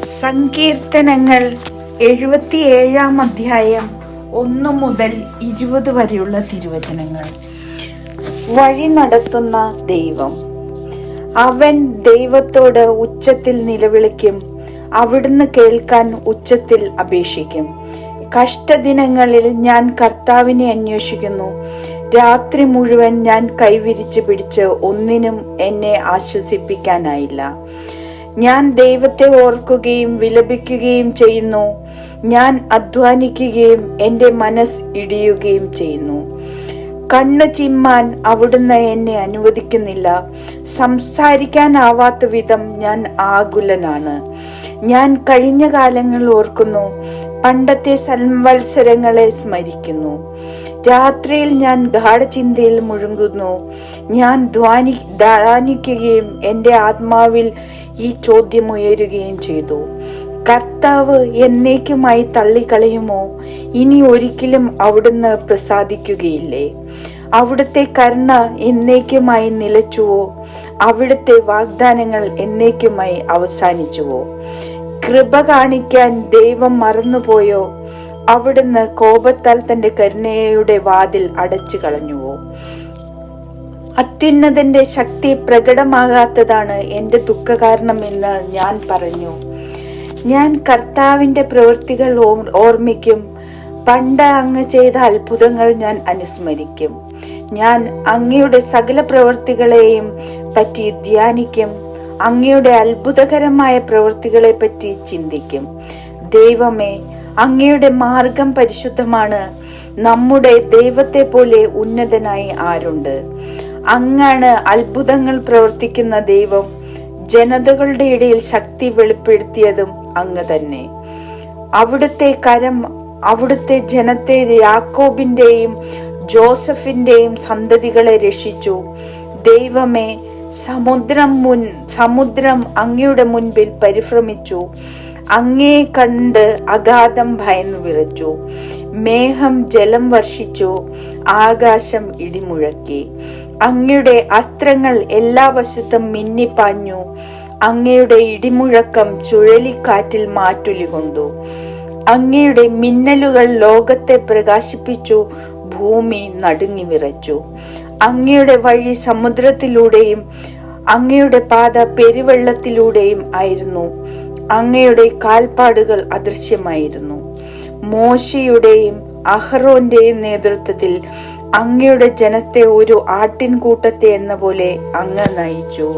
സങ്കീർത്തനങ്ങൾ 77 അധ്യായം 1 മുതൽ 20 വരെയുള്ള തിരുവചനങ്ങൾ. വഴി നടത്തുന്ന ദൈവം. അവൻ ദൈവത്തോട് ഉച്ചത്തിൽ നിലവിളിക്കും, അവിടുന്ന് കേൾക്കാൻ ഉച്ചത്തിൽ അപേക്ഷിക്കും. കഷ്ടദിനങ്ങളിൽ ഞാൻ കർത്താവിനെ അന്വേഷിക്കുന്നു. രാത്രി മുഴുവൻ ഞാൻ കൈവിരിച്ച് പിടിച്ച് ഒന്നിനും എന്നെ ആശ്വസിപ്പിക്കാനായില്ല. ഞാൻ ദൈവത്തെ ഓർക്കുകയും വിലപിക്കുകയും ചെയ്യുന്നു. ഞാൻ അധ്വാനിക്കുകയും എൻ്റെ മനസ്സ് ഇടിയുകയും ചെയ്യുന്നു. കണ്ണു ചിമ്മാൻ അവിടുന്ന് എന്നെ അനുവദിക്കുന്നില്ല. സംസാരിക്കാനാവാത്ത വിധം ഞാൻ ആകുലനാണ്. ഞാൻ കഴിഞ്ഞ കാലങ്ങൾ ഓർക്കുന്നു, പണ്ടത്തെ സംവത്സരങ്ങളെ സ്മരിക്കുന്നു. രാത്രിയിൽ ഞാൻ ഗാഢചിന്തയിൽ മുഴുകുന്നു. ഞാൻ ധ്യാനിക്കുകയും എൻ്റെ ആത്മാവിൽ ഈ ചോദ്യം ഉയരുകയും ചെയ്തു: കർത്താവ് എന്നേക്കുമായി തള്ളിക്കളയുമോ? ഇനി ഒരിക്കലും അവിടുന്ന് പ്രസാദിക്കുകയില്ലേ? അവിടുത്തെ കരുണ എന്നേക്കുമായി നിലച്ചുവോ? അവിടുത്തെ വാഗ്ദാനങ്ങൾ എന്നേക്കുമായി അവസാനിച്ചുവോ? കൃപ കാണിക്കാൻ ദൈവം മറന്നുപോയോ? അവിടുന്ന് കോപത്താൽ തന്റെ കരുണയുടെ വാതിൽ അടച്ചു കളഞ്ഞുവോ? അത്യുന്നതന്റെ ശക്തി പ്രകടമാകാത്തതാണ് എന്റെ ദുഃഖകാരണമെന്ന് ഞാൻ പറഞ്ഞു. ഞാൻ കർത്താവിന്റെ പ്രവൃത്തികൾ ഓർമ്മിക്കും. പണ്ട് അങ്ങ് ചെയ്ത അത്ഭുതങ്ങൾ ഞാൻ അനുസ്മരിക്കും. ഞാൻ അങ്ങയുടെ സകല പ്രവൃത്തികളെയും പറ്റി ധ്യാനിക്കും. അങ്ങയുടെ അത്ഭുതകരമായ പ്രവൃത്തികളെ പറ്റി ചിന്തിക്കും. ദൈവമേ, അങ്ങയുടെ മാർഗം പരിശുദ്ധമാണ്. നമ്മുടെ ദൈവത്തെ പോലെ ഉന്നതനായി ആരുണ്ട്? അങ്ങാണ് അത്ഭുതങ്ങൾ പ്രവർത്തിക്കുന്ന ദൈവം. ജനതകളുടെ ഇടയിൽ ശക്തി വെളിപ്പെടുത്തിയതും അങ്ങ് തന്നെ. അവിടുത്തെ കരം അവിടുത്തെ ജനത്തെ, യാക്കോബിന്റെയും ജോസഫിന്റെയും സന്തതികളെ രക്ഷിച്ചു. ദൈവമേ, സമുദ്രം അങ്ങയുടെ മുൻപിൽ പരിഭ്രമിച്ചു. അങ്ങയെ കണ്ട് അഗാധം ഭയന്നു വിറച്ചു. മേഘം ജലം വർഷിച്ചു, ആകാശം ഇടിമുഴക്കി. അങ്ങയുടെ അസ്ത്രങ്ങൾ എല്ലാ വശത്തും മിന്നിപ്പാഞ്ഞു. അങ്ങയുടെ ഇടിമുഴക്കം ചുഴലിക്കാറ്റിൽ മാറ്റൊലി കൊണ്ടു. അങ്ങയുടെ മിന്നലുകൾ ലോകത്തെ പ്രകാശിപ്പിച്ചു. ഭൂമി നടുങ്ങി വിറച്ചു. അങ്ങയുടെ വഴി സമുദ്രത്തിലൂടെയും അങ്ങയുടെ പാത പെരുവെള്ളത്തിലൂടെയും ആയിരുന്നു. അങ്ങയുടെ കാൽപ്പാടുകൾ അദൃശ്യമായിരുന്നു. മോശയുടെയും അഹറോന്റെയും നേതൃത്വത്തിൽ അങ്ങയുടെ ജനത്തെ ഒരു ആട്ടിൻകൂട്ടത്തെ എന്ന പോലെ അങ്ങ് നയിച്ചു.